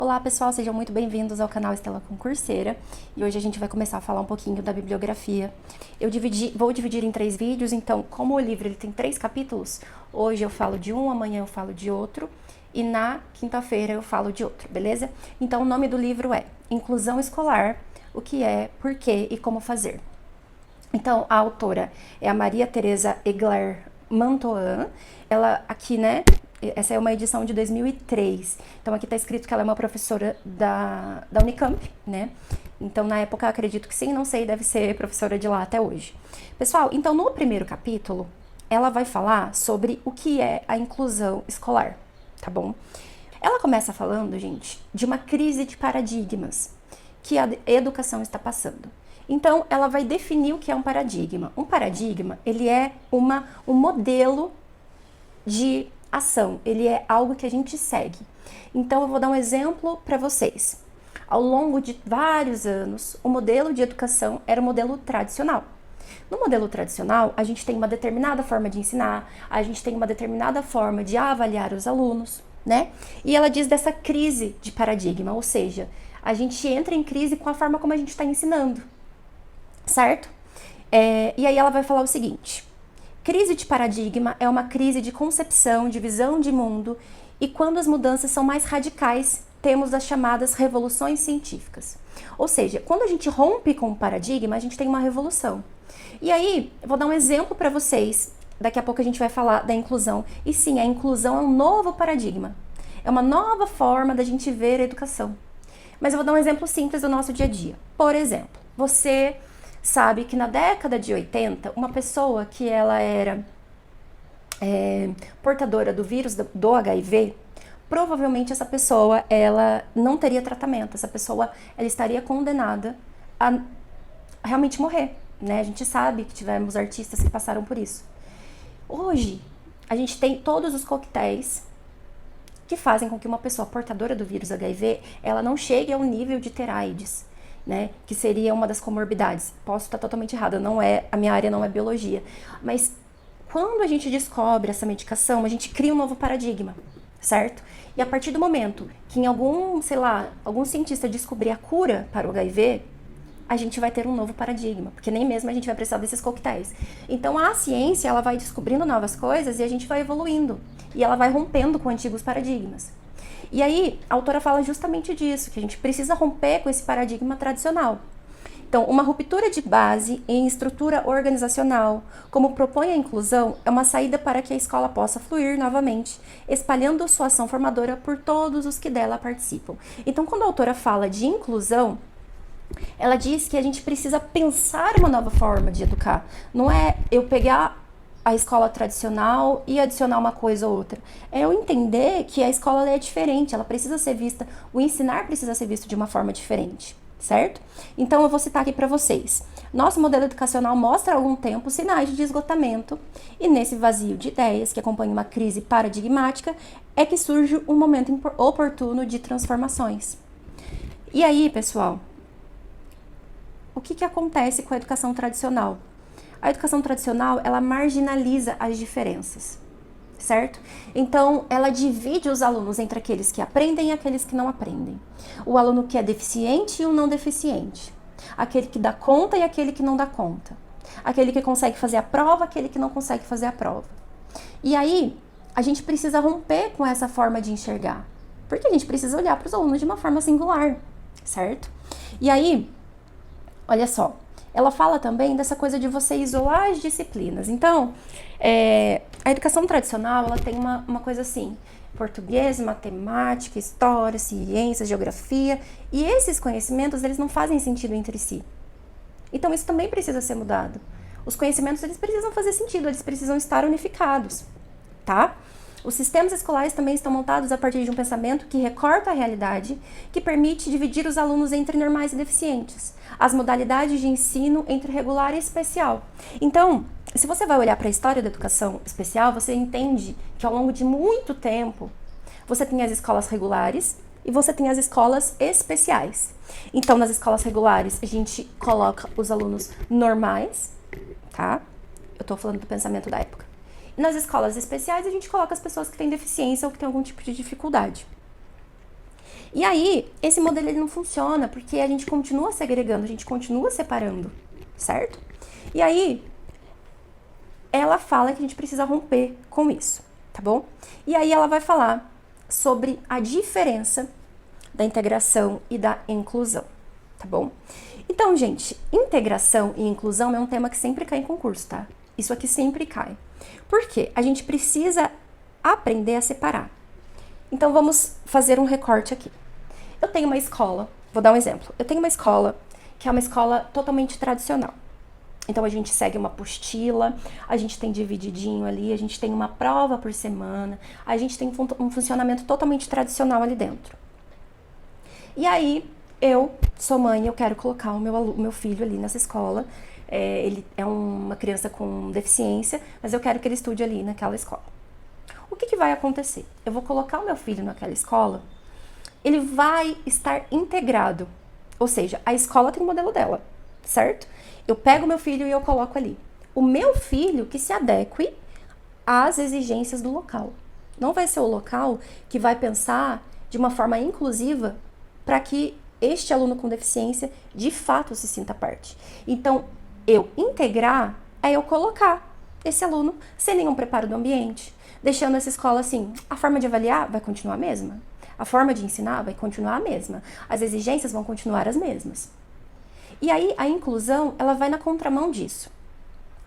Olá pessoal, sejam muito bem-vindos ao canal Estela Concurseira e hoje a gente vai começar a falar um pouquinho da bibliografia. Vou dividir em 3 vídeos, então como o livro ele tem 3 capítulos, hoje eu falo de um, amanhã eu falo de outro e na quinta-feira eu falo de outro, beleza? Então o nome do livro é Inclusão Escolar, o que é, por quê e como fazer. Então a autora é a Maria Teresa Egler Mantoan, ela aqui, né? Essa é uma edição de 2003. Então, aqui está escrito que ela é uma professora da Unicamp, né? Então, na época, acredito que sim, não sei, deve ser professora de lá até hoje. Pessoal, então, no primeiro capítulo, ela vai falar sobre o que é a inclusão escolar, tá bom? Ela começa falando, gente, de uma crise de paradigmas que a educação está passando. Então, ela vai definir o que é um paradigma. Um paradigma, ele é um modelo de ação, ele é algo que a gente segue. Então eu vou dar um exemplo para vocês. Ao longo de vários anos, o modelo de educação era o modelo tradicional. No modelo tradicional, a gente tem uma determinada forma de ensinar, a gente tem uma determinada forma de avaliar os alunos, né? E ela diz dessa crise de paradigma, ou seja, a gente entra em crise com a forma como a gente está ensinando, certo? E aí ela vai falar o seguinte: crise de paradigma é uma crise de concepção, de visão de mundo, e quando as mudanças são mais radicais, temos as chamadas revoluções científicas. Ou seja, quando a gente rompe com o paradigma, a gente tem uma revolução. E aí, eu vou dar um exemplo para vocês, daqui a pouco a gente vai falar da inclusão. E sim, a inclusão é um novo paradigma, é uma nova forma da gente ver a educação. Mas eu vou dar um exemplo simples do nosso dia a dia. Por exemplo, você sabe que na década de 80, uma pessoa que ela era portadora do vírus do HIV, provavelmente essa pessoa ela não teria tratamento, essa pessoa ela estaria condenada a realmente morrer, né? A gente sabe que tivemos artistas que passaram por isso. Hoje, a gente tem todos os coquetéis que fazem com que uma pessoa portadora do vírus HIV, ela não chegue ao nível de ter AIDS, né, que seria uma das comorbidades. Posso estar totalmente errada, a minha área não é biologia, mas quando a gente descobre essa medicação, a gente cria um novo paradigma, certo? E a partir do momento que em algum cientista descobrir a cura para o HIV, a gente vai ter um novo paradigma, porque nem mesmo a gente vai precisar desses coquetéis. Então a ciência, ela vai descobrindo novas coisas e a gente vai evoluindo, e ela vai rompendo com antigos paradigmas. E aí, a autora fala justamente disso, que a gente precisa romper com esse paradigma tradicional. Então, uma ruptura de base em estrutura organizacional, como propõe a inclusão, é uma saída para que a escola possa fluir novamente, espalhando sua ação formadora por todos os que dela participam. Então, quando a autora fala de inclusão, ela diz que a gente precisa pensar uma nova forma de educar. Não é eu pegar a escola tradicional e adicionar uma coisa ou outra. É eu entender que a escola é diferente, ela precisa ser vista, o ensinar precisa ser visto de uma forma diferente, certo? Então eu vou citar aqui para vocês. Nosso modelo educacional mostra há algum tempo sinais de esgotamento, e nesse vazio de ideias que acompanha uma crise paradigmática é que surge um momento oportuno de transformações. E aí, pessoal, o que acontece com a educação tradicional? A educação tradicional, ela marginaliza as diferenças, certo? Então, ela divide os alunos entre aqueles que aprendem e aqueles que não aprendem. O aluno que é deficiente e o não deficiente. Aquele que dá conta e aquele que não dá conta. Aquele que consegue fazer a prova, aquele que não consegue fazer a prova. E aí, a gente precisa romper com essa forma de enxergar, porque a gente precisa olhar para os alunos de uma forma singular, certo? E aí, olha só, ela fala também dessa coisa de você isolar as disciplinas. Então, a educação tradicional, ela tem uma coisa assim: português, matemática, história, ciências, geografia, e esses conhecimentos, eles não fazem sentido entre si. Então, isso também precisa ser mudado. Os conhecimentos, eles precisam fazer sentido, eles precisam estar unificados, tá? Os sistemas escolares também estão montados a partir de um pensamento que recorta a realidade, que permite dividir os alunos entre normais e deficientes, as modalidades de ensino entre regular e especial. Então, se você vai olhar para a história da educação especial, você entende que ao longo de muito tempo, você tem as escolas regulares e você tem as escolas especiais. Então, nas escolas regulares, a gente coloca os alunos normais, tá? Eu tô falando do pensamento da época. Nas escolas especiais, a gente coloca as pessoas que têm deficiência ou que têm algum tipo de dificuldade. E aí, esse modelo ele não funciona, porque a gente continua segregando, a gente continua separando, certo? E aí, ela fala que a gente precisa romper com isso, tá bom? E aí ela vai falar sobre a diferença da integração e da inclusão, tá bom? Então, gente, integração e inclusão é um tema que sempre cai em concurso, tá? Isso aqui sempre cai. Por quê? A gente precisa aprender a separar. Então, vamos fazer um recorte aqui. Eu tenho uma escola, vou dar um exemplo. Eu tenho uma escola que é uma escola totalmente tradicional. Então, a gente segue uma apostila, a gente tem divididinho ali, a gente tem uma prova por semana, a gente tem um funcionamento totalmente tradicional ali dentro. E aí, eu sou mãe, eu quero colocar o meu filho ali nessa escola. Ele é uma criança com deficiência, mas eu quero que ele estude ali naquela escola. O que vai acontecer? Eu vou colocar o meu filho naquela escola, ele vai estar integrado. Ou seja, a escola tem o modelo dela, certo? Eu pego o meu filho e eu coloco ali. O meu filho que se adeque às exigências do local. Não vai ser o local que vai pensar de uma forma inclusiva para que este aluno com deficiência de fato se sinta parte. Então, eu integrar é eu colocar esse aluno sem nenhum preparo do ambiente, deixando essa escola assim, a forma de avaliar vai continuar a mesma, a forma de ensinar vai continuar a mesma, as exigências vão continuar as mesmas. E aí, a inclusão, ela vai na contramão disso,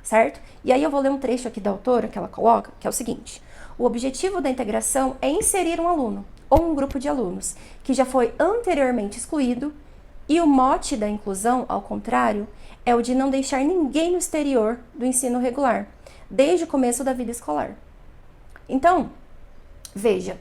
certo? E aí eu vou ler um trecho aqui da autora que ela coloca, que é o seguinte: o objetivo da integração é inserir um aluno ou um grupo de alunos que já foi anteriormente excluído, e o mote da inclusão, ao contrário, é o de não deixar ninguém no exterior do ensino regular, desde o começo da vida escolar. Então, veja,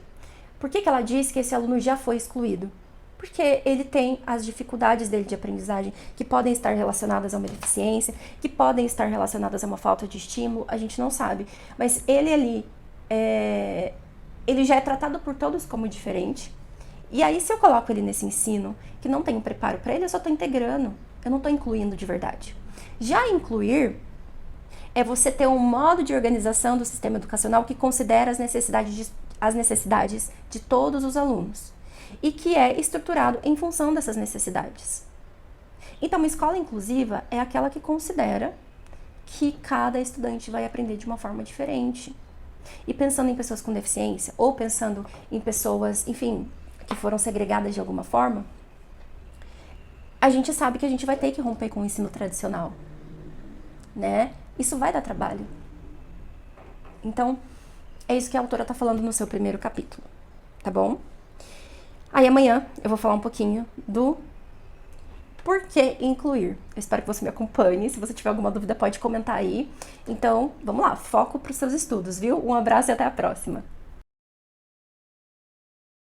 por que ela diz que esse aluno já foi excluído? Porque ele tem as dificuldades dele de aprendizagem, que podem estar relacionadas a uma deficiência, que podem estar relacionadas a uma falta de estímulo, a gente não sabe. Mas ele ali, ele já é tratado por todos como diferente. E aí, se eu coloco ele nesse ensino, que não tem um preparo para ele, eu só estou integrando, eu não estou incluindo de verdade. Já incluir é você ter um modo de organização do sistema educacional que considera as necessidades de todos os alunos e que é estruturado em função dessas necessidades. Então, uma escola inclusiva é aquela que considera que cada estudante vai aprender de uma forma diferente. E pensando em pessoas com deficiência, ou pensando em pessoas, enfim, que foram segregadas de alguma forma, a gente sabe que a gente vai ter que romper com o ensino tradicional, né? Isso vai dar trabalho. Então, é isso que a autora está falando no seu primeiro capítulo, tá bom? Aí amanhã eu vou falar um pouquinho do porquê incluir. Eu espero que você me acompanhe. Se você tiver alguma dúvida, pode comentar aí. Então, vamos lá, foco para os seus estudos, viu? Um abraço e até a próxima.